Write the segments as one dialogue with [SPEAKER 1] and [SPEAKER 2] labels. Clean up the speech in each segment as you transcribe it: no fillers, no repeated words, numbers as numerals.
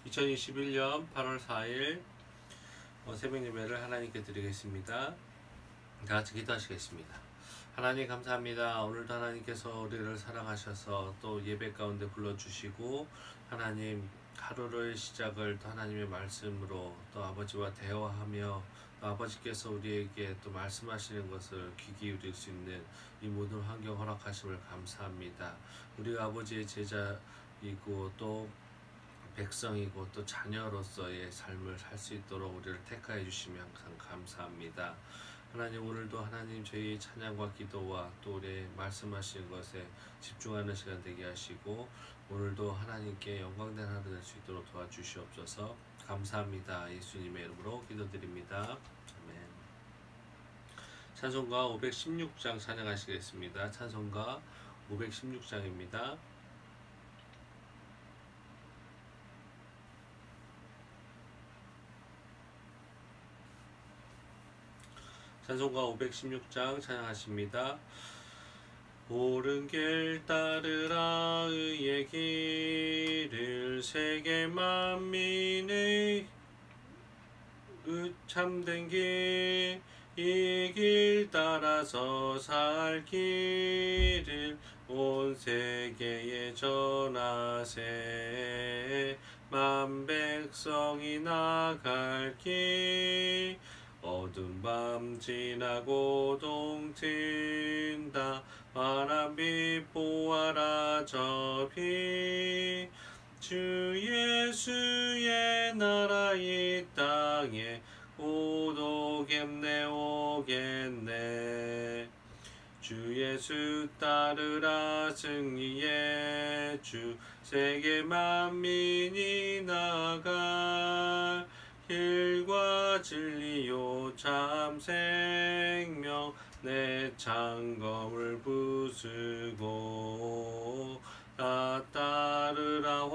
[SPEAKER 1] 2021년 8월 4일 새벽 예배를 하나님께 드리겠습니다. 다 같이 기도하시겠습니다. 하나님 감사합니다. 오늘도 하나님께서 우리를 사랑하셔서 또 예배 가운데 불러주시고 하나님 하루의 시작을 또 하나님의 말씀으로 또 아버지와 대화하며 또 아버지께서 우리에게 또 말씀하시는 것을 귀 기울일 수 있는 이 모든 환경 허락하심을 감사합니다. 우리가 아버지의 제자이고 또 백성이고 또 자녀로서의 삶을 살 수 있도록 우리를 택하여 주시며 항상 감사합니다. 하나님 오늘도 하나님 저희 찬양과 기도와 또 우리 말씀하시는 것에 집중하는 시간 되게 하시고 오늘도 하나님께 영광된 하루 될 수 있도록 도와주시옵소서. 감사합니다. 예수님의 이름으로 기도드립니다. 아멘. 찬송가 516장 찬양하시겠습니다. 찬송가 516장입니다. 찬송가 516장 찬양하십니다. 옳은 길 따르라 의의 길을 세계 만민의 참된 길 이 길 따라서 살 길을 온 세계에 전하세 만 백성이 나갈 길 어두운 밤 지나고 동튼다 환한 빛 보아라 저 빛 주 예수의 나라 이 땅에 곧 오겠네 오겠네 주 예수 따르라 승리의 주 세계 만민이 나갈 길과 진리요 참 생명 내 창검을 부수고 다 따르라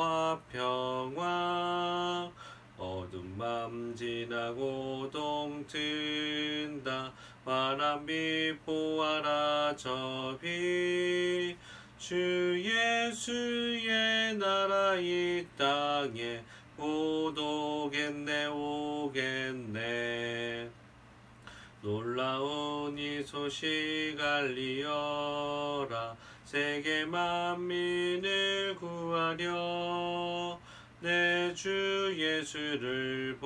[SPEAKER 1] 화평왕 어두운 밤 지나고 동튼다 환한 빛 보아라 저 빛 주 예수의 나라 이 땅에 곧 오겠네 오겠네 놀라운 이 소식 알리어라 세계 만민을 구하려 내 주 예수를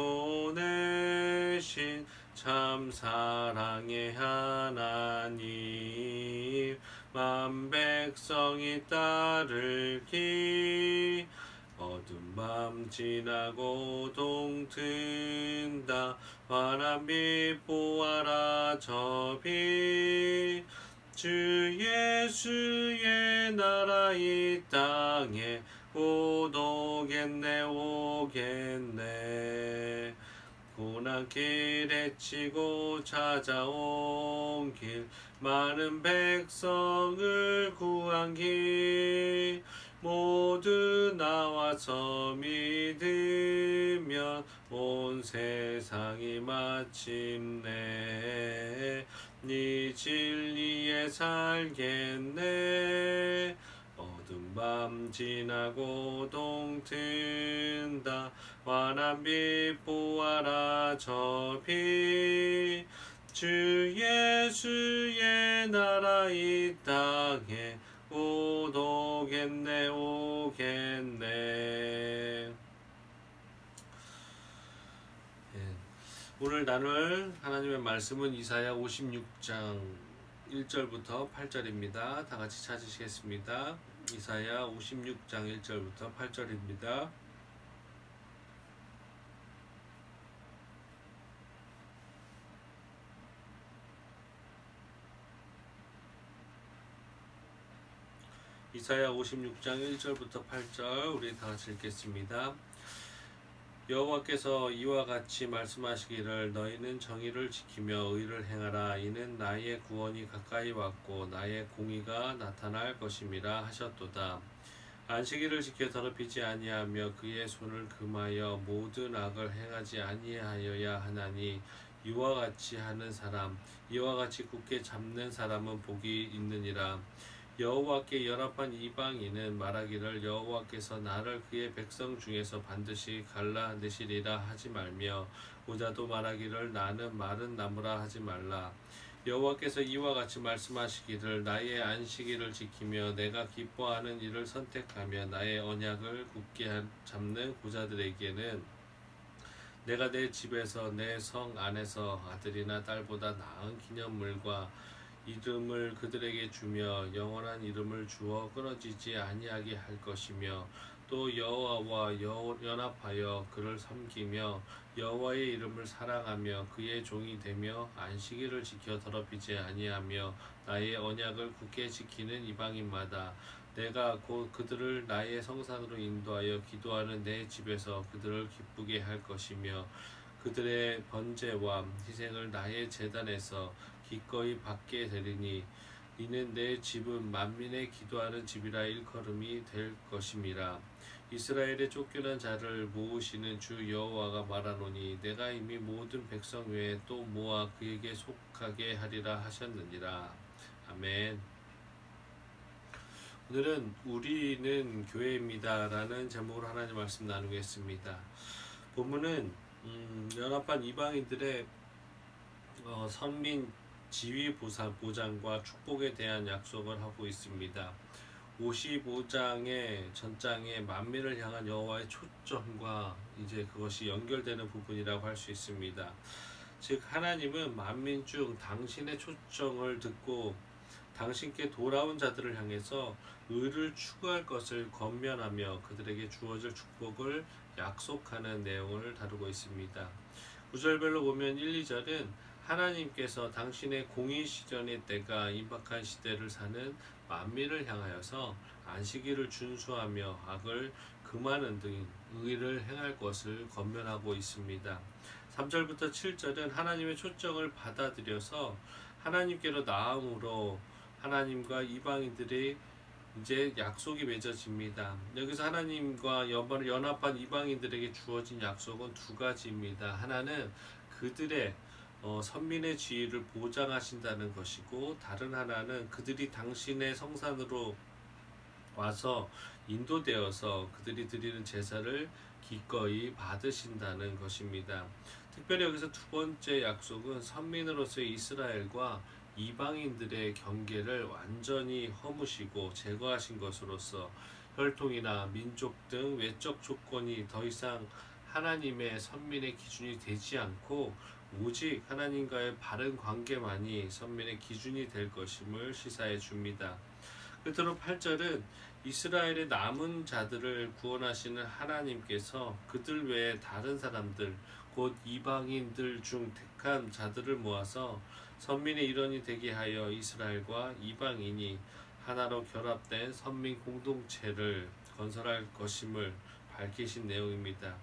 [SPEAKER 1] 보내신 참 사랑의 하나님 만 백성이 따를 길 어두운 밤 지나고 동튼다 환한 빛 보아라 저 빛 주 예수의 나라 이 땅에 곧 오겠네 오겠네 고난길 헤치고 찾아온 길 많은 백성을 구한 길 모두 나와서 믿으면 온 세상이 마침내 네 진리에 살겠네 어두운 밤 지나고 동튼다 환한 빛 보아라 저 빛 주 예수의 나라 이 땅에 곧 오겠네 오겠네. 오늘 나눌 하나님의 말씀은 이사야 56장 1절부터 8절입니다. 다 같이 찾으시겠습니다. 이사야 56장 1절부터 8절입니다. 이사야 56장 1절부터 8절 우리 다 같이 읽겠습니다. 여호와께서 이와 같이 말씀하시기를 너희는 정의를 지키며 의를 행하라 이는 나의 구원이 가까이 왔고 나의 공의가 나타날 것임이라 하셨도다. 안식일을 지켜 더럽히지 아니하며 그의 손을 금하여 모든 악을 행하지 아니하여야 하나니 이와 같이 하는 사람 이와 같이 굳게 잡는 사람은 복이 있느니라. 여호와께 연합한 이방인은 말하기를 여호와께서 나를 그의 백성 중에서 반드시 갈라내시리라 하지 말며 모자도 말하기를 나는 마른 나무라 하지 말라. 여호와께서 이와 같이 말씀하시기를 나의 안식일을 지키며 내가 기뻐하는 일을 선택하며 나의 언약을 굳게 잡는 고자들에게는 내가 내 집에서 내 성 안에서 아들이나 딸보다 나은 기념물과 이름을 그들에게 주며 영원한 이름을 주어 끊어지지 아니하게 할 것이며 또 여호와와 연합하여 그를 섬기며 여호와의 이름을 사랑하며 그의 종이 되며 안식일을 지켜 더럽히지 아니하며 나의 언약을 굳게 지키는 이방인마다 내가 곧 그들을 나의 성산으로 인도하여 기도하는 내 집에서 그들을 기쁘게 할 것이며 그들의 번제와 희생을 나의 제단에서 기꺼이 받게 되리니 이는 내 집은 만민의 기도하는 집이라 일컬음이 될 것임이라. 이스라엘의 쫓겨난 자를 모으시는 주 여호와가 말하노니 내가 이미 모든 백성 외에 또 모아 그에게 속하게 하리라 하셨느니라. 아멘. 오늘은 우리는 교회입니다 라는 제목으로 하나님 말씀 나누겠습니다. 본문은 연합한 이방인들의 선민 지위 보장과 축복에 대한 약속을 하고 있습니다. 55장의 전장의 만민을 향한 여호와의 초점과 이제 그것이 연결되는 부분이라고 할 수 있습니다. 즉 하나님은 만민 중 당신의 초청을 듣고 당신께 돌아온 자들을 향해서 의를 추구할 것을 권면하며 그들에게 주어질 축복을 약속하는 내용을 다루고 있습니다. 구절별로 보면 1, 2절은 하나님께서 당신의 공의 시련의 때가 임박한 시대를 사는 만민을 향하여서 안식일을 준수하며 악을 금하는 등 의를 행할 것을 권면하고 있습니다. 3절부터 7절은 하나님의 초청을 받아들여서 하나님께로 나아옴으로 하나님과 이방인들이 이제 약속이 맺어집니다. 여기서 하나님과 연합한 이방인들에게 주어진 약속은 두 가지입니다. 하나는 그들의 선민의 지위를 보장하신다는 것이고 다른 하나는 그들이 당신의 성산으로 와서 인도되어서 그들이 드리는 제사를 기꺼이 받으신다는 것입니다. 특별히 여기서 두 번째 약속은 선민으로서의 이스라엘과 이방인들의 경계를 완전히 허무시고 제거하신 것으로서 혈통이나 민족 등 외적 조건이 더 이상 하나님의 선민의 기준이 되지 않고 오직 하나님과의 바른 관계만이 선민의 기준이 될 것임을 시사해 줍니다. 끝으로 8절은 이스라엘의 남은 자들을 구원하시는 하나님께서 그들 외에 다른 사람들 곧 이방인들 중 택한 자들을 모아서 선민의 일원이 되게 하여 이스라엘과 이방인이 하나로 결합된 선민 공동체를 건설할 것임을 밝히신 내용입니다.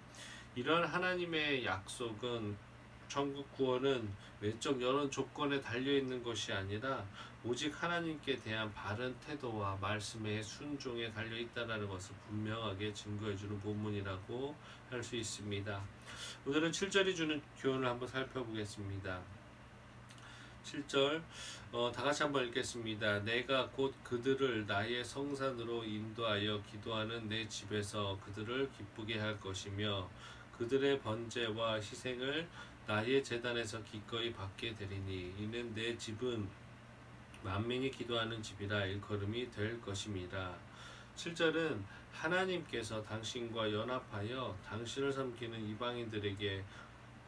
[SPEAKER 1] 이런 하나님의 약속은 천국 구원은 외적 여러 조건에 달려있는 것이 아니라 오직 하나님께 대한 바른 태도와 말씀의 순종에 달려있다는 것을 분명하게 증거해주는 본문이라고 할 수 있습니다. 오늘은 7절이 주는 교훈을 한번 살펴보겠습니다. 7절 다같이 한번 읽겠습니다. 내가 곧 그들을 나의 성산으로 인도하여 기도하는 내 집에서 그들을 기쁘게 할 것이며 그들의 번제와 희생을 나의 제단에서 기꺼이 받게 되리니 이는 내 집은 만민이 기도하는 집이라 일컬음이 될 것임이라. 7절은 하나님께서 당신과 연합하여 당신을 섬기는 이방인들에게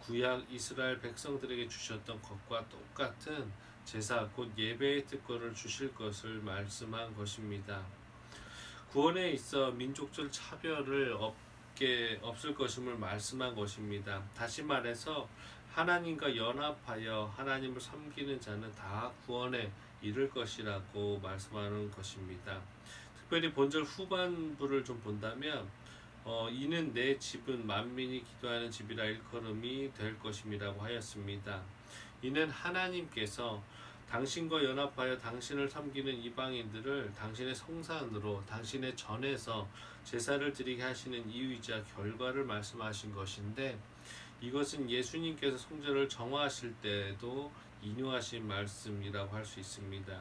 [SPEAKER 1] 구약 이스라엘 백성들에게 주셨던 것과 똑같은 제사 곧 예배의 특권을 주실 것을 말씀한 것입니다. 구원에 있어 민족적 차별을 없을 것임을 말씀한 것입니다. 다시 말해서 하나님과 연합하여 하나님을 섬기는 자는 다 구원에 이를 것이라고 말씀하는 것입니다. 특별히 본절 후반부를 좀 본다면 이는 내 집은 만민이 기도하는 집이라 일컬음이 될 것임이라고 하였습니다. 이는 하나님께서 당신과 연합하여 당신을 섬기는 이방인들을 당신의 성산으로 당신의 전에서 제사를 드리게 하시는 이유이자 결과를 말씀하신 것인데 이것은 예수님께서 성전을 정화하실 때도 인용하신 말씀이라고 할 수 있습니다.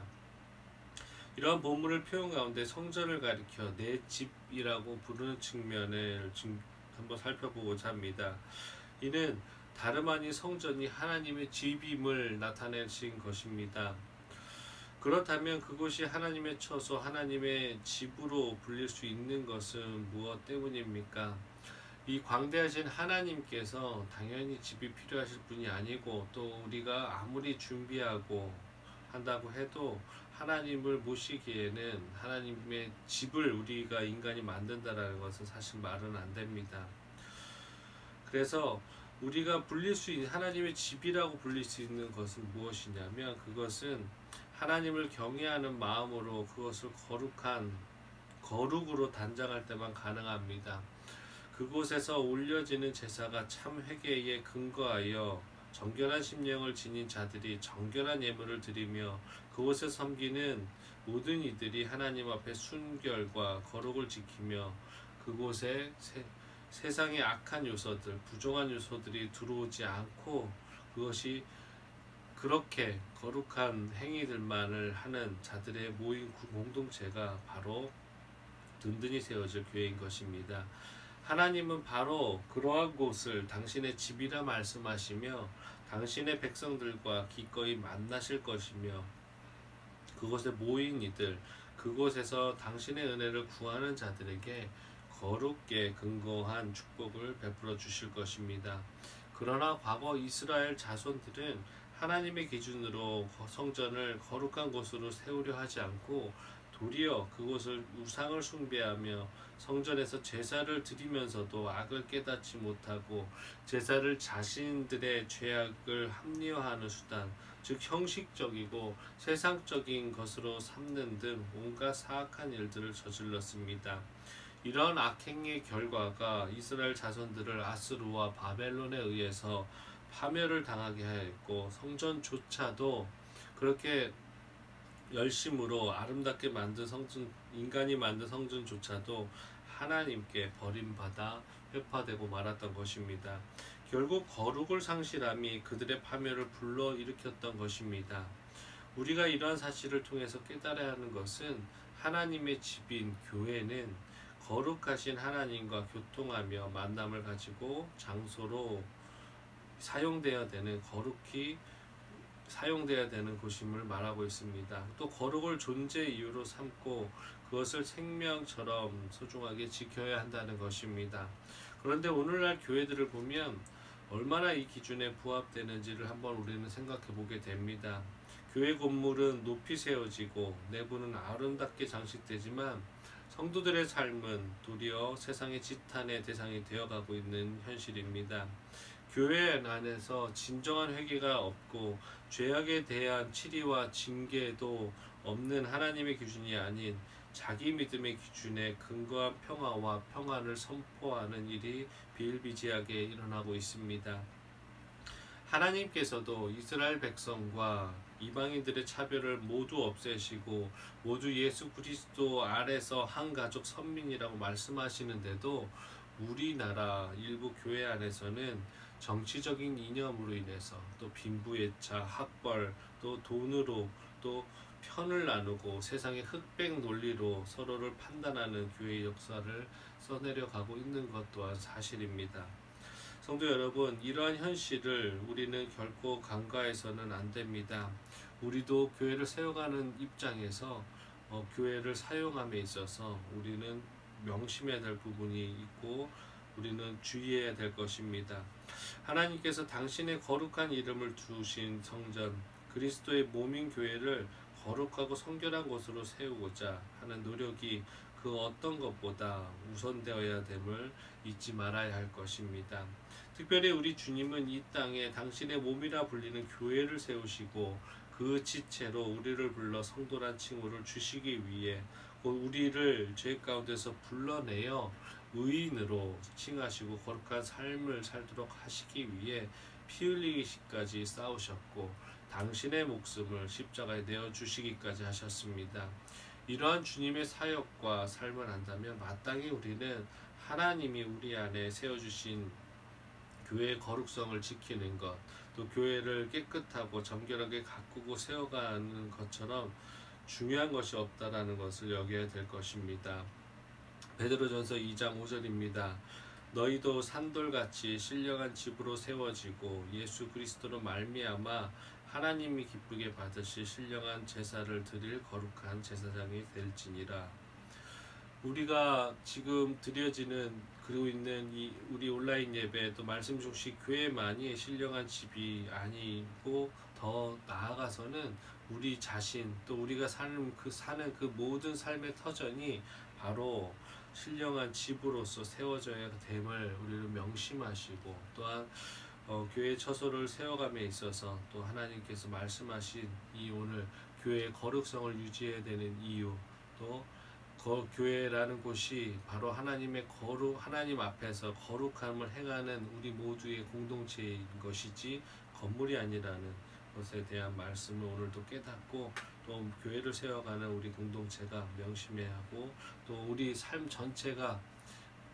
[SPEAKER 1] 이러한 본문을 표현 가운데 성전을 가리켜 내 집이라고 부르는 측면을 지금 한번 살펴보고자 합니다. 이는 다름 아닌 성전이 하나님의 집임을 나타내신 것입니다. 그렇다면 그곳이 하나님의 처소, 하나님의 집으로 불릴 수 있는 것은 무엇 때문입니까? 이 광대하신 하나님께서 당연히 집이 필요하실 분이 아니고, 또 우리가 아무리 준비하고 한다고 해도 하나님을 모시기에는 하나님의 집을 우리가 인간이 만든다라는 것은 사실 말은 안 됩니다. 그래서 우리가 불릴 수 있는 하나님의 집이라고 불릴 수 있는 것은 무엇이냐면, 그것은 하나님을 경외하는 마음으로 그것을 거룩으로 단장할 때만 가능합니다. 그곳에서 올려지는 제사가 참 회개에 근거하여 정결한 심령을 지닌 자들이 정결한 예물을 드리며, 그곳에 섬기는 모든 이들이 하나님 앞에 순결과 거룩을 지키며, 그곳에 세상의 악한 요소들, 부정한 요소들이 들어오지 않고, 그것이 그렇게 거룩한 행위들만을 하는 자들의 모인 공동체가 바로 든든히 세워질 교회인 것입니다. 하나님은 바로 그러한 곳을 당신의 집이라 말씀하시며, 당신의 백성들과 기꺼이 만나실 것이며, 그곳에 모인 이들, 그곳에서 당신의 은혜를 구하는 자들에게 거룩게 근거한 축복을 베풀어 주실 것입니다. 그러나 과거 이스라엘 자손들은 하나님의 기준으로 성전을 거룩한 곳으로 세우려 하지 않고, 도리어 그곳을 우상을 숭배하며 성전에서 제사를 드리면서도 악을 깨닫지 못하고, 제사를 자신들의 죄악을 합리화하는 수단, 즉 형식적이고 세상적인 것으로 삼는 등 온갖 사악한 일들을 저질렀습니다. 이런 악행의 결과가 이스라엘 자손들을 아스루와 바벨론에 의해서 파멸을 당하게 하였고, 성전조차도 그렇게 열심으로 아름답게 만든 성전, 인간이 만든 성전조차도 하나님께 버림받아 회파되고 말았던 것입니다. 결국 거룩을 상실함이 그들의 파멸을 불러일으켰던 것입니다. 우리가 이러한 사실을 통해서 깨달아야 하는 것은, 하나님의 집인 교회는 거룩하신 하나님과 교통하며 만남을 가지고 장소로 거룩히 사용되어야 되는 곳임을 말하고 있습니다. 또 거룩을 존재 이유로 삼고 그것을 생명처럼 소중하게 지켜야 한다는 것입니다. 그런데 오늘날 교회들을 보면 얼마나 이 기준에 부합되는지를 한번 우리는 생각해 보게 됩니다. 교회 건물은 높이 세워지고 내부는 아름답게 장식되지만, 성도들의 삶은 도리어 세상의 지탄의 대상이 되어가고 있는 현실입니다. 교회 안에서 진정한 회개가 없고 죄악에 대한 치리와 징계도 없는 하나님의 기준이 아닌 자기 믿음의 기준에 근거한 평화와 평안을 선포하는 일이 비일비재하게 일어나고 있습니다. 하나님께서도 이스라엘 백성과 이방인들의 차별을 모두 없애시고 모두 예수 그리스도 아래서 한 가족 선민이라고 말씀하시는데도, 우리나라 일부 교회 안에서는 정치적인 이념으로 인해서, 또 빈부예차, 학벌, 또 돈으로 또 편을 나누고 세상의 흑백 논리로 서로를 판단하는 교회의 역사를 써내려 가고 있는 것 또한 사실입니다. 성도 여러분, 이러한 현실을 우리는 결코 간과해서는 안 됩니다. 우리도 교회를 세워가는 입장에서 교회를 사용함에 있어서 우리는 명심해야 될 부분이 있고, 우리는 주의해야 될 것입니다. 하나님께서 당신의 거룩한 이름을 두신 성전, 그리스도의 몸인 교회를 거룩하고 성결한 곳으로 세우고자 하는 노력이 그 어떤 것보다 우선되어야 됨을 잊지 말아야 할 것입니다. 특별히 우리 주님은 이 땅에 당신의 몸이라 불리는 교회를 세우시고, 그 지체로 우리를 불러 성도란 칭호를 주시기 위해 곧 우리를 죄 가운데서 불러내어 의인으로 칭하시고 거룩한 삶을 살도록 하시기 위해 피 흘리기까지 싸우셨고, 당신의 목숨을 십자가에 내어주시기까지 하셨습니다. 이러한 주님의 사역과 삶을 한다면 마땅히 우리는 하나님이 우리 안에 세워주신 교회의 거룩성을 지키는 것, 또 교회를 깨끗하고 정결하게 가꾸고 세워가는 것처럼 중요한 것이 없다라는 것을 여겨야 될 것입니다. 베드로전서 2장 5절입니다. 너희도 산돌같이 신령한 집으로 세워지고 예수 그리스도로 말미암아 하나님이 기쁘게 받으실 신령한 제사를 드릴 거룩한 제사장이 될지니라. 우리가 지금 드려지는 그리고 있는 이 우리 온라인 예배 또 말씀 중식 교회만이 신령한 집이 아니고 더 나아가서는 우리 자신 또 우리가 사는 그 모든 삶의 터전이 바로 신령한 집으로서 세워져야 됨을 우리를 명심하시고 또한 교회 처소를 세워감에 있어서 또 하나님께서 말씀하신 이 오늘 교회의 거룩성을 유지해야 되는 이유 또 교회라는 곳이 바로 하나님 앞에서 거룩함을 행하는 우리 모두의 공동체인 것이지 건물이 아니라는 것에 대한 말씀을 오늘도 깨닫고 또 교회를 세워가는 우리 공동체가 명심해야 하고 또 우리 삶 전체가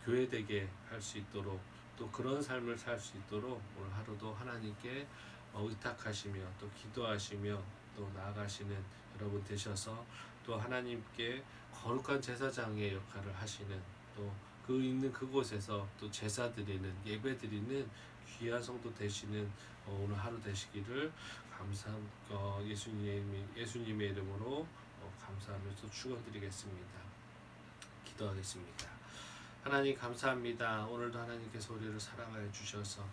[SPEAKER 1] 교회되게 할 수 있도록 또 그런 삶을 살 수 있도록 오늘 하루도 하나님께 의탁하시며 또 기도하시며 또 나아가시는 여러분 되셔서 또 하나님께 거룩한 제사장의 역할을 하시는 또 그 있는 그곳에서 또 제사 드리는 예배 드리는 귀한 성도 되시는 오늘 하루 되시기를 예수님의 이름으로 감사하면서 축원드리겠습니다. 기도하겠습니다. 하나님 감사합니다. 오늘도 하나님께서 우리를 사랑하여 주셔서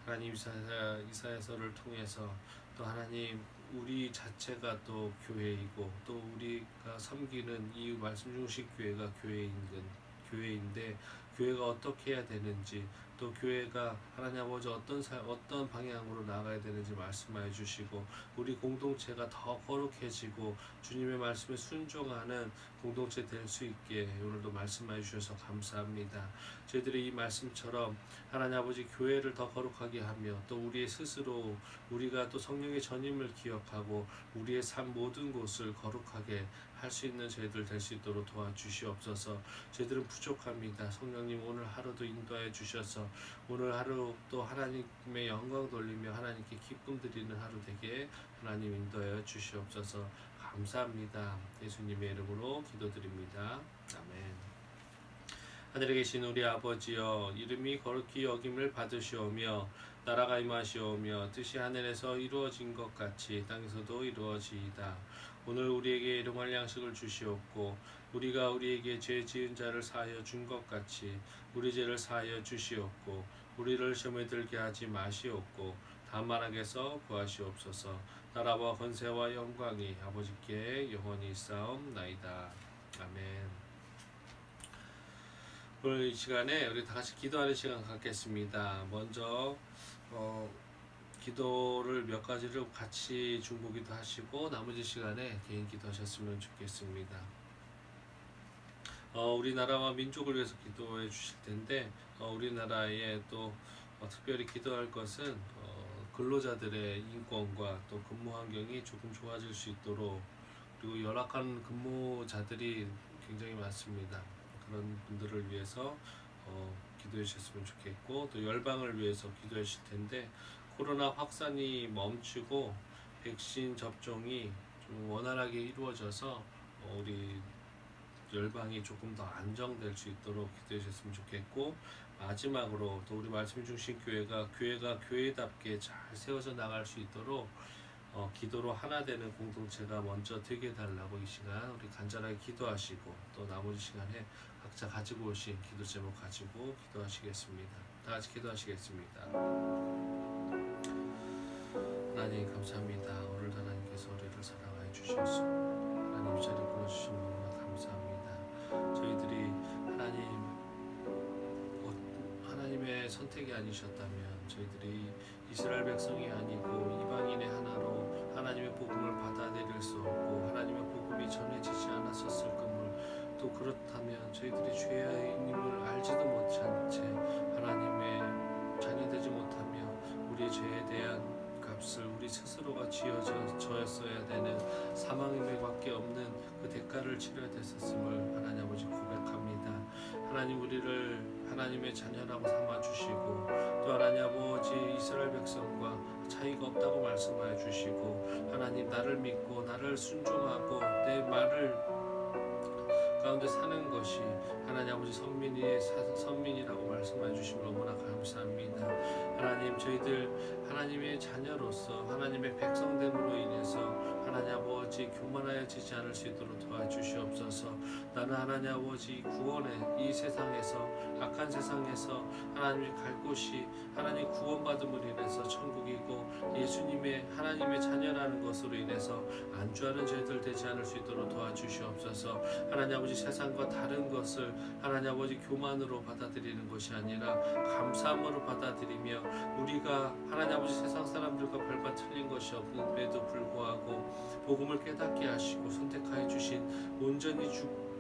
[SPEAKER 1] 하나님 이사야서를 통해서 또 하나님 우리 자체가 또 교회이고 또 우리가 섬기는 이 말씀 중식 교회가 교회인데 교회가 어떻게 해야 되는지 또 교회가 하나님 아버지 어떤 방향으로 나아가야 되는지 말씀하여 주시고 우리 공동체가 더 거룩해지고 주님의 말씀에 순종하는 공동체 될 수 있게 오늘도 말씀하여 주셔서 감사합니다. 저희들이 이 말씀처럼 하나님 아버지 교회를 더 거룩하게 하며 또 우리의 스스로 우리가 또 성령의 전임을 기억하고 우리의 삶 모든 곳을 거룩하게 할 수 있는 저희들 될 수 있도록 도와주시옵소서. 저희들은 부족합니다. 성령님 오늘 하루도 인도하여 주셔서 오늘 하루 또 하나님의 영광 돌리며 하나님께 기쁨 드리는 하루 되게 하나님 인도하여 주시옵소서. 감사합니다. 예수님의 이름으로 기도드립니다. 아멘. 하늘에 계신 우리 아버지여, 이름이 거룩히 여김을 받으시오며 나라가 임하시오며 뜻이 하늘에서 이루어진 것 같이 땅에서도 이루어지이다. 오늘 우리에게 일용할 양식을 주시옵고 우리가 우리에게 죄 지은 자를 사하여 준 것 같이 우리 죄를 사하여 주시옵고 우리를 시험에 들게 하지 마시옵고 다만 악에서 구하시옵소서. 나라와 권세와 영광이 아버지께 영원히 있사옵나이다. 아멘. 오늘 이 시간에 우리 다 같이 기도하는 시간 갖겠습니다. 먼저 기도를 몇 가지를 같이 중보기도 하시고 나머지 시간에 개인 기도하셨으면 좋겠습니다. 우리나라와 민족을 위해서 기도해 주실 텐데 우리나라에 또 특별히 기도할 것은 근로자들의 인권과 또 근무 환경이 조금 좋아질 수 있도록 그리고 열악한 근무자들이 굉장히 많습니다. 그런 분들을 위해서 기도해 주셨으면 좋겠고 또 열방을 위해서 기도해 주실 텐데 코로나 확산이 멈추고 백신 접종이 좀 원활하게 이루어져서 우리 열방이 조금 더 안정될 수 있도록 기도해 주셨으면 좋겠고 마지막으로 또 우리 말씀 중심 교회가 교회답게 잘 세워져 나갈 수 있도록 기도로 하나 되는 공동체가 먼저 되게 해달라고 이 시간 우리 간절하게 기도하시고 또 나머지 시간에 각자 가지고 오신 기도 제목 가지고 기도하시겠습니다. 다 같이 기도하시겠습니다. 하나님 감사합니다. 오늘도 하나님께서 우리를 사랑하여 주셔서 하나님 이 자리 불러주신 너무나 감사합니다. 저희들이 하나님의 선택이 아니셨다면 저희들이 이스라엘 백성이 아니고 이방인의 하나로 하나님의 복음을 받아들일 수 없고 하나님의 복음이 전해지지 않았었을 것을 또 그렇다면 저희들이 죄의 님을 알지도 못한 채 하나님의 자녀되지 못하며 우리의 죄에 대한 값을 우리 스스로가 지어졌어야 되는 사망에밖에 없는 그 대가를 치러야 됐었음을 하나님 아버지 고백합니다. 하나님 우리를 하나님의 자녀라고 삼아주시고 또 하나님 아버지 이스라엘 백성과 차이가 없다고 말씀하여 주시고, 하나님 나를 믿고 나를 순종하고 내 말을 가운데 사는 것이 하나님 아버지 선민이라고 말씀해 주시면 너무나 감사합니다. 하나님, 저희들 하나님의 자녀로서 하나님의 백성됨으로 인해서 하나님 아버지 교만하여지지 않을 수 있도록 도와주시옵소서. 나는 하나님 아버지 구원의 이 세상에서, 악한 세상에서 하나님이 갈 곳이 하나님 구원받음으로 인해서 천국이고, 예수님의 하나님의 자녀라는 것으로 인해서 안주하는 저희들 되지 않을 수 있도록 도와주시옵소서. 하나님 아버지 세상과 다른 것을 하나님 아버지 교만으로 받아들이는 것이 아니라 감사함으로 받아들이며, 우리가 하나님 아버지 세상 사람들과 별반 틀린 것이 없는데도 불구하고 복음을 깨닫게 하시고 선택하여 주신 온전히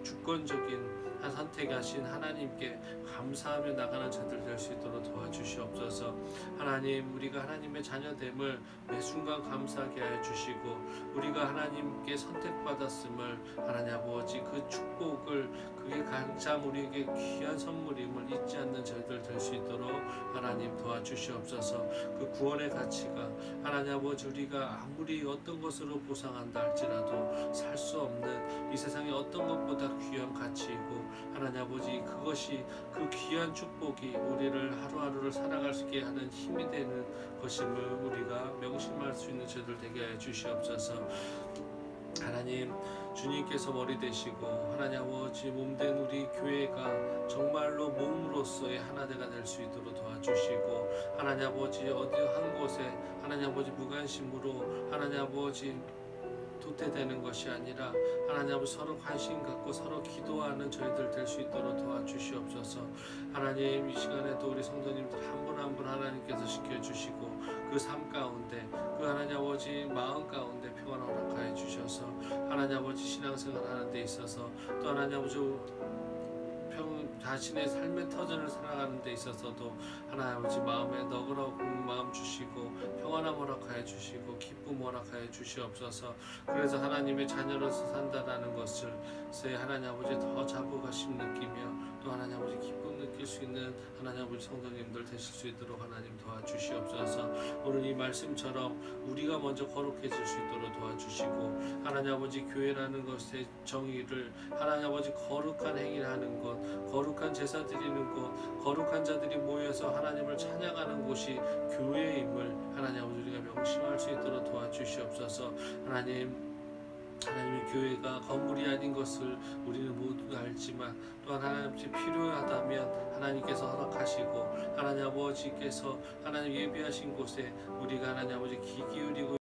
[SPEAKER 1] 주권적인 선택하신 하나님께 감사하며 나가는 자들 될 수 있도록 도와주시옵소서. 하나님, 우리가 하나님의 자녀됨을 매 순간 감사하게 하여 주시고, 우리가 하나님께 선택받았음을 하나님 아버지 그 축복을, 그게 가장 우리에게 귀한 선물임을 잊지 않는 저희들 될 수 있도록 하나님 도와주시옵소서. 그 구원의 가치가 하나님 아버지 우리가 아무리 어떤 것으로 보상한다 할지라도 살 수 없는 이 세상의 어떤 것보다 귀한 가치이고, 하나님 아버지 그것이, 그 귀한 축복이 우리를 하루하루를 살아갈 수 있게 하는 힘이 되는 것임을 우리가 명심할 수 있는 저희들 되게 하여 주시옵소서. 하나님, 주님께서 머리 되시고 하나님 아버지 몸된 우리 교회가 정말로 몸으로서의 하나되가 될 수 있도록 도와주시고, 하나님 아버지 어디 한 곳에 하나님 아버지 무관심으로 하나님 아버지 도태되는 것이 아니라 하나님 아버지 서로 관심 갖고 서로 기도하는 저희들 될 수 있도록 도와주시옵소서. 하나님, 이 시간에도 우리 성도님들 한 분 한 분 하나님께서 지켜주시고, 그 삶 가운데, 그 하나님 아버지 마음 가운데 평안을 허락하여 주셔서 하나님 아버지 신앙생활 하는 데 있어서, 또 하나님 아버지 자신의 삶의 터전을 살아가는 데 있어서도 하나님 아버지 마음에 너그러운 마음 주시고 평안함 허락하여 주시고 기쁨 허락하여 주시옵소서. 그래서 하나님의 자녀로서 산다라는 것을 하나님 아버지 더 자부가심 느끼며, 또 하나님 아버지 기쁨 느낄 수 있는 하나님 아버지 성도님들 되실 수 있도록 하나님 도와주시옵소서. 오늘 이 말씀처럼 우리가 먼저 거룩해질 수 있도록 도와주시고, 하나님 아버지 교회라는 것의 정의를 하나님 아버지 거룩한 행위를 하는 것, 거룩한 제사 드리는 곳, 거룩한 자들이 모여서 하나님을 찬양하는 곳이 교회임을 하나님 아버지 우리가 명심할 수 있도록 도와주시옵소서. 하나님의 교회가 건물이 아닌 것을 우리는 모두 알지만, 또한 하나님께 필요하다면 하나님께서 허락하시고, 하나님 아버지께서 하나님 예비하신 곳에 우리가 하나님 아버지 귀 기울이고